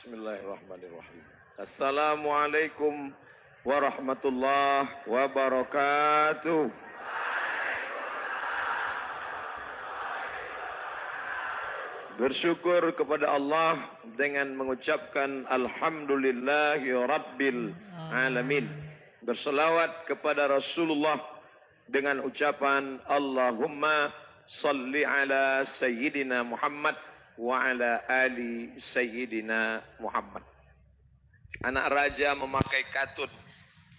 Bismillahirrahmanirrahim. Assalamualaikum warahmatullahi wabarakatuh. Bersyukur kepada Allah dengan mengucapkan Alhamdulillahi Rabbil Alamin. Berselawat kepada Rasulullah dengan ucapan Allahumma salli ala Sayyidina Muhammad wa ala ali Sayyidina Muhammad. Anak raja memakai katun.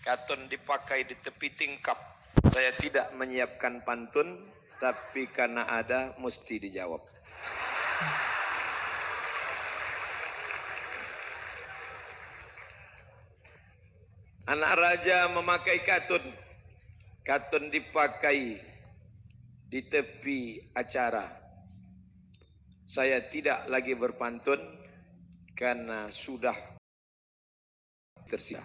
Katun dipakai di tepi tingkap. Saya tidak menyiapkan pantun, tapi karena ada mesti dijawab. Anak raja memakai katun. Katun dipakai di tepi acara. Saya tidak lagi berpantun karena sudah tersia.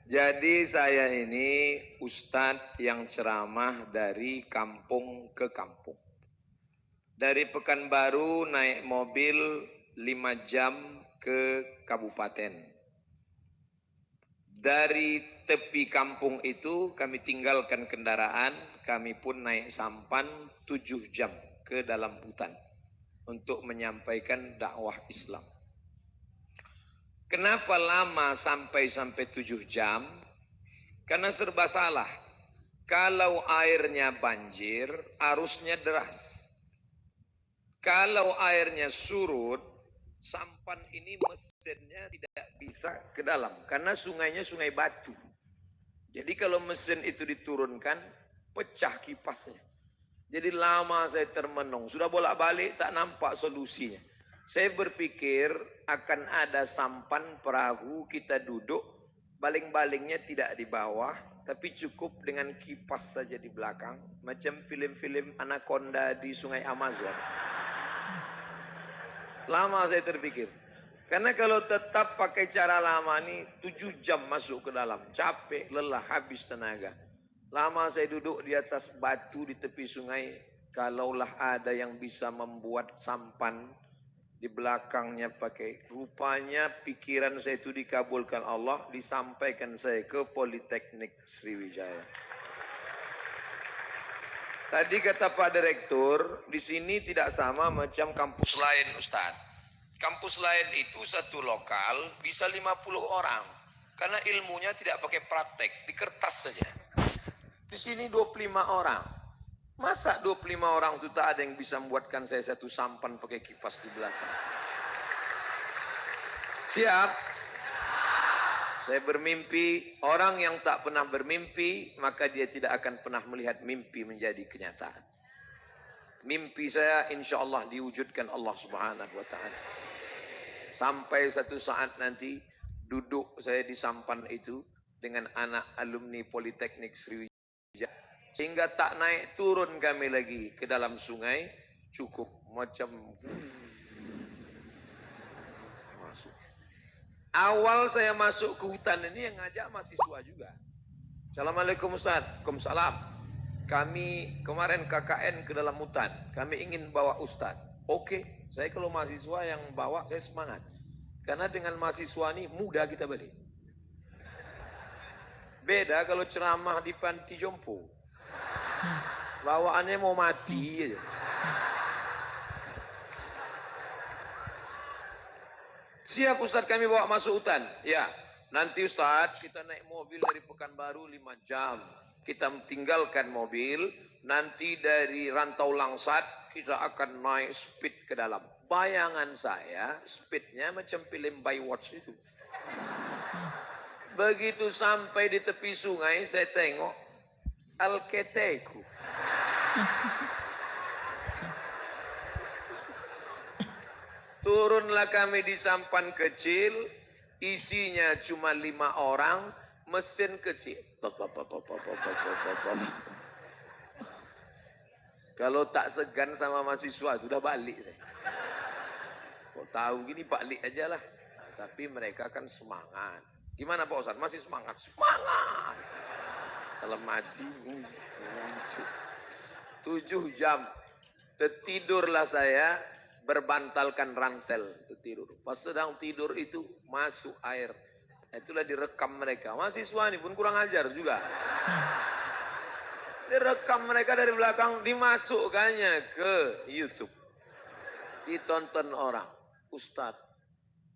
Jadi saya ini ustadz yang ceramah dari kampung ke kampung. Dari Pekanbaru naik mobil 5 jam ke kabupaten. Dari tepi kampung itu kami tinggalkan kendaraan, kami pun naik sampan 7 jam ke dalam hutan untuk menyampaikan dakwah Islam. Kenapa lama sampai 7 jam? Karena serba salah. Kalau airnya banjir, arusnya deras. Kalau airnya surut, sampan ini mesinnya tidak bisa ke dalam karena sungainya sungai batu. Jadi kalau mesin itu diturunkan, pecah kipasnya. Jadi lama saya termenung, sudah bolak-balik tak nampak solusinya. Saya berpikir akan ada sampan perahu, kita duduk, baling-balingnya tidak di bawah, tapi cukup dengan kipas saja di belakang, macam film-film Anaconda di Sungai Amazon. Lama saya terpikir. Karena kalau tetap pakai cara lama ini 7 jam masuk ke dalam. Capek, lelah, habis tenaga. Lama saya duduk di atas batu di tepi sungai. Kalaulah ada yang bisa membuat sampan di belakangnya pakai. Rupanya pikiran saya itu dikabulkan Allah. Disampaikan saya ke Politeknik Sriwijaya. Tadi kata Pak Direktur, di sini tidak sama macam kampus lain, Ustaz. Kampus lain itu satu lokal bisa 50 orang. Karena ilmunya tidak pakai praktek, di kertas saja. Di sini 25 orang. Masa 25 orang itu tak ada yang bisa membuatkan saya satu sampan pakai kipas di belakang? Siap? Saya bermimpi, orang yang tak pernah bermimpi, maka dia tidak akan pernah melihat mimpi menjadi kenyataan. Mimpi saya insya Allah diwujudkan Allah Subhanahu wa Ta'ala. Sampai satu saat nanti, duduk saya di sampan itu dengan anak alumni Politeknik Sriwijaya. Sehingga tak naik turun kami lagi ke dalam sungai, cukup macam masuk. Awal saya masuk ke hutan ini yang ngajak mahasiswa juga. Assalamualaikum Ustaz. Waalaikumsalam. Kami kemarin KKN ke dalam hutan. Kami ingin bawa Ustaz. Oke, saya kalau mahasiswa yang bawa saya semangat. Karena dengan mahasiswa ini mudah kita balik. Beda kalau ceramah di panti jompo. Bawaannya mau mati aja. Siap Ustadz kami bawa masuk hutan. Ya, nanti Ustadz kita naik mobil dari Pekanbaru 5 jam. Kita tinggalkan mobil, nanti dari Rantau Langsat kita akan naik speed ke dalam. Bayangan saya speednya macam film Baywatch itu. Begitu sampai di tepi sungai saya tengok Alketeku. Turunlah kami di sampan kecil, isinya cuma 5 orang, mesin kecil. Kalau tak segan sama mahasiswa, sudah balik saya. Kok tahu gini balik aja lah. Nah, tapi mereka kan semangat. Gimana Pak Ustadz? Masih semangat? Semangat! Kalau mati, 7 jam. Tertidurlah saya berbantalkan ransel itu tidur. Pas sedang tidur itu masuk air. Itulah direkam mereka. Mahasiswa ini pun kurang ajar juga. Direkam mereka dari belakang, dimasukkannya ke YouTube. Ditonton orang. Ustadz.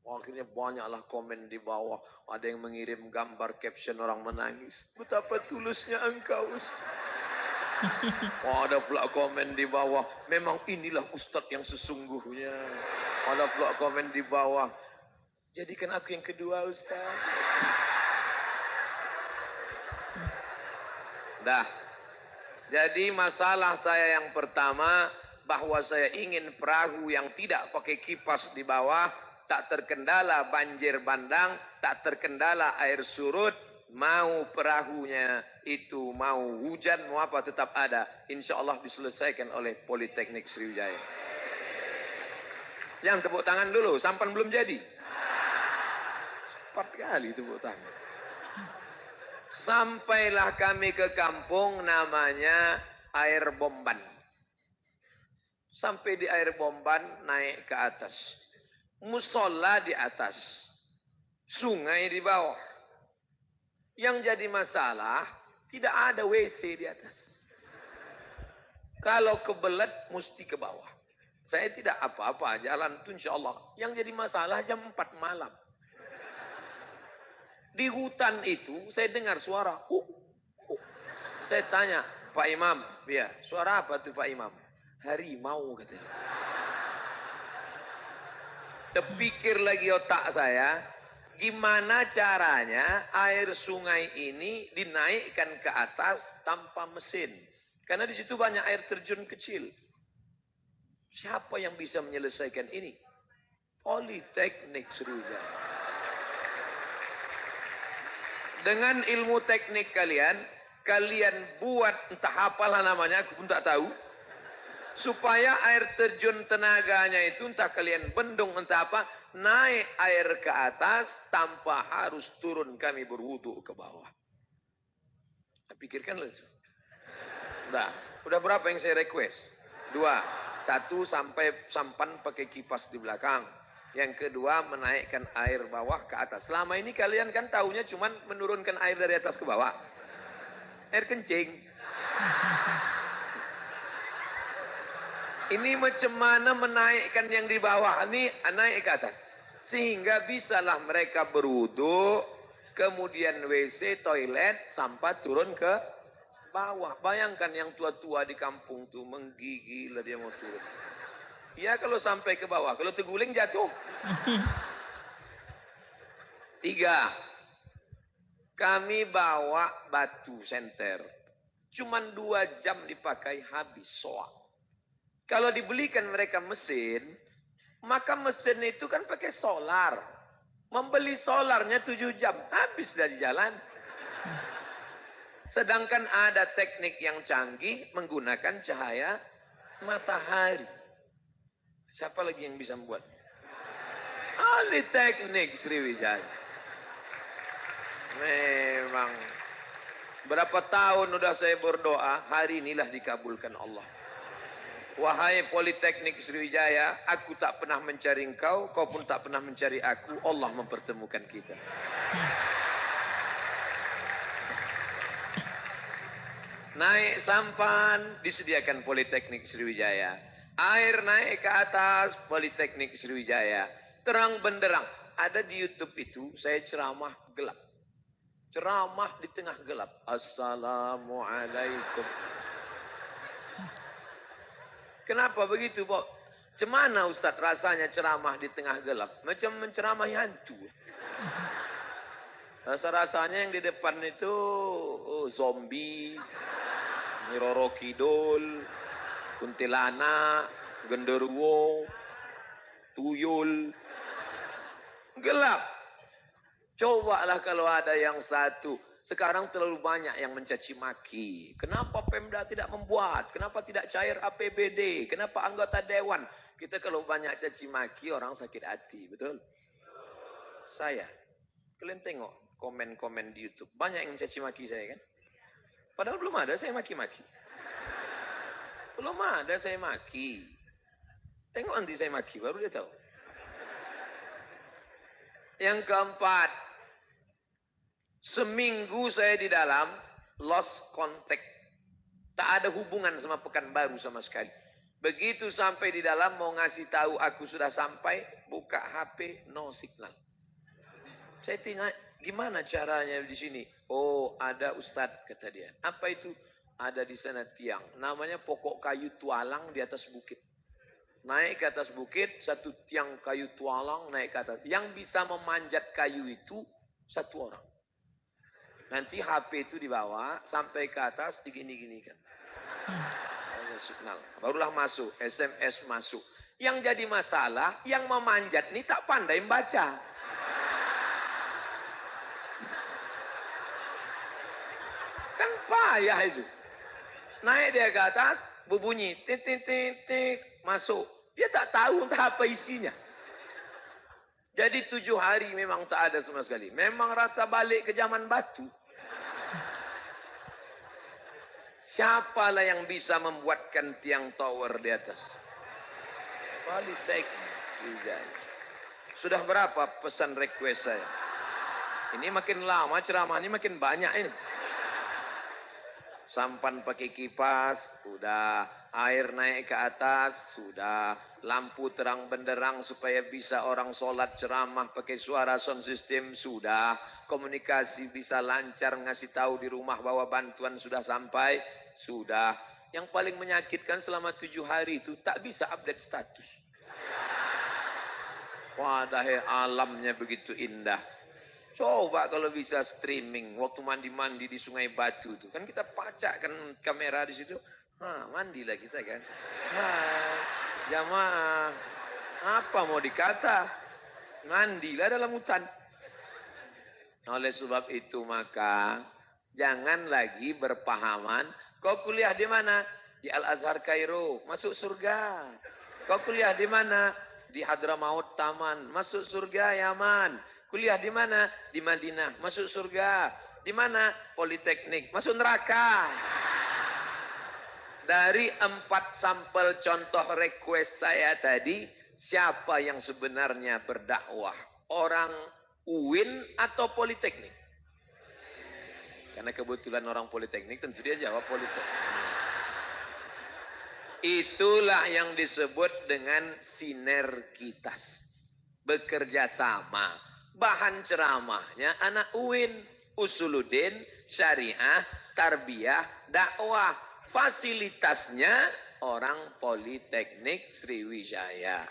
Akhirnya banyaklah komen di bawah. Ada yang mengirim gambar caption orang menangis. Betapa tulusnya engkau Ustadz. Ada pula komen di bawah. Memang inilah Ustadz yang sesungguhnya. Ada pula komen di bawah. Jadikan aku yang kedua Ustadz. Dah. Jadi masalah saya yang pertama, bahwa saya ingin perahu yang tidak pakai kipas di bawah, tak terkendala banjir bandang, tak terkendala air surut, mau perahunya itu mau hujan, mau apa tetap ada. Insya Allah diselesaikan oleh Politeknik Sriwijaya. Yang tepuk tangan dulu, sampan belum jadi. Cepat kali tepuk tangan. Sampailah kami ke kampung namanya Air Bomban. Sampai di Air Bomban naik ke atas. Musola di atas. Sungai di bawah. Yang jadi masalah tidak ada WC di atas. Kalau kebelet mesti ke bawah. Saya tidak apa-apa, jalan itu insya Allah. Yang jadi masalah jam 4 malam. Di hutan itu saya dengar suara. Saya tanya, Pak Imam, ya, suara apa tuh Pak Imam? Harimau katanya. Terpikir lagi otak saya, gimana caranya air sungai ini dinaikkan ke atas tanpa mesin? Karena di situ banyak air terjun kecil. Siapa yang bisa menyelesaikan ini? Politeknik Sriwijaya. Dengan ilmu teknik kalian buat entah apalah namanya, aku pun tak tahu. Supaya air terjun tenaganya itu entah kalian bendung entah apa, naik air ke atas tanpa harus turun kami berwudu ke bawah. Pikirkanlah itu. Udah berapa yang saya request? 2. 1 sampai sampan pakai kipas di belakang. Yang kedua menaikkan air bawah ke atas. Selama ini kalian kan tahunya cuman menurunkan air dari atas ke bawah. Air kencing. Ini macam mana menaikkan yang di bawah ini naik ke atas. Sehingga bisalah mereka berwudu, kemudian WC, toilet, sampai turun ke bawah. Bayangkan yang tua-tua di kampung tuh menggigil dia mau turun. Ya kalau sampai ke bawah, kalau terguling jatuh. 3. Kami bawa batu senter. Cuman 2 jam dipakai habis soak. Kalau dibelikan mereka mesin, maka mesin itu kan pakai solar. Membeli solarnya 7 jam, habis dari jalan. Sedangkan ada teknik yang canggih menggunakan cahaya matahari. Siapa lagi yang bisa membuat? Ahli teknik Sriwijaya. Memang berapa tahun sudah saya berdoa, hari inilah dikabulkan Allah. Wahai Politeknik Sriwijaya, aku tak pernah mencari engkau, kau pun tak pernah mencari aku, Allah mempertemukan kita. Naik sampan disediakan Politeknik Sriwijaya. Air naik ke atas Politeknik Sriwijaya. Terang benderang. Ada di YouTube itu saya ceramah gelap. Ceramah di tengah gelap. Assalamualaikum. Kenapa begitu, Pak? Cemana Ustadz rasanya ceramah di tengah gelap? Macam menceramahi hantu. Rasa-rasanya yang di depan itu zombie, Nyiroro Kidul, kuntilanak, genderuwo, tuyul, gelap. Cobalah kalau ada yang satu. Sekarang terlalu banyak yang mencaci maki. Kenapa Pemda tidak membuat? Kenapa tidak cair APBD? Kenapa anggota dewan? Kita kalau banyak caci maki orang sakit hati, betul? Saya, kalian tengok komen-komen di YouTube. Banyak yang mencaci maki saya kan? Padahal belum ada saya maki-maki. Belum ada saya maki. Tengok nanti saya maki, baru dia tahu. Yang keempat, seminggu saya di dalam, lost contact. Tak ada hubungan sama Pekanbaru sama sekali. Begitu sampai di dalam, mau ngasih tahu aku sudah sampai, buka HP, no signal. Saya tanya, gimana caranya di sini? Oh, ada Ustadz, kata dia. Apa itu? Ada di sana tiang. Namanya pokok kayu tualang di atas bukit. Naik ke atas bukit, satu tiang kayu tualang naik ke atas. Yang bisa memanjat kayu itu satu orang. Nanti HP itu dibawa sampai ke atas digini-ginikan. Signal. Barulah masuk, SMS masuk. Yang jadi masalah, yang memanjat ini tak pandai membaca. Kan payah itu. Naik dia ke atas, berbunyi, tik, masuk. Dia tak tahu entah apa isinya. Jadi 7 hari memang tak ada sama sekali. Memang rasa balik ke zaman batu. Siapalah yang bisa membuatkan tiang tower di atas? Politeknik. Sudah berapa pesan request saya? Ini makin lama ceramah ini makin banyak ini. Sampan pakai kipas, sudah. Air naik ke atas, sudah. Lampu terang benderang supaya bisa orang sholat ceramah pakai suara sound system, sudah. Komunikasi bisa lancar, ngasih tahu di rumah bahwa bantuan sudah sampai, sudah. Yang paling menyakitkan selama 7 hari itu tak bisa update status. Padahal alamnya begitu indah. Coba kalau bisa streaming waktu mandi-mandi di Sungai Batu itu. Kan kita pacakkan kamera di situ. Mandilah kita kan. Jamaah. Apa mau dikata? Mandilah dalam hutan. Oleh sebab itu maka jangan lagi berpahaman. Kau kuliah di mana? Di Al-Azhar Kairo. Masuk surga. Kau kuliah di mana? Di Hadramaut Taman. Masuk surga Yaman. Kuliah di mana? Di Madinah. Masuk surga. Di mana? Politeknik. Masuk neraka. Dari 4 sampel contoh request saya tadi, siapa yang sebenarnya berdakwah? Orang UIN atau Politeknik? Karena kebetulan orang Politeknik, tentu dia jawab Politeknik. Itulah yang disebut dengan sinergitas. Bekerja sama. Bahan ceramahnya anak UIN, Usuluddin, Syariah, Tarbiyah, Dakwah. Fasilitasnya orang Politeknik Sriwijaya.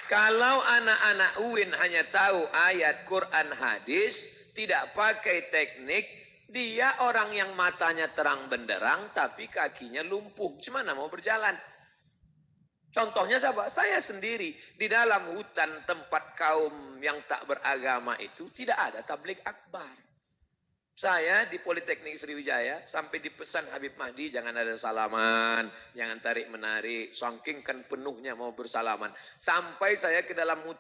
Kalau anak-anak UIN hanya tahu ayat Quran hadis, tidak pakai teknik, dia orang yang matanya terang benderang tapi kakinya lumpuh. Gimana mau berjalan? Contohnya siapa? Saya sendiri. Di dalam hutan tempat kaum yang tak beragama itu tidak ada tabligh akbar. Saya di Politeknik Sriwijaya sampai dipesan Habib Mahdi jangan ada salaman, jangan tarik menarik, saking kan penuhnya mau bersalaman. Sampai saya ke dalam hutan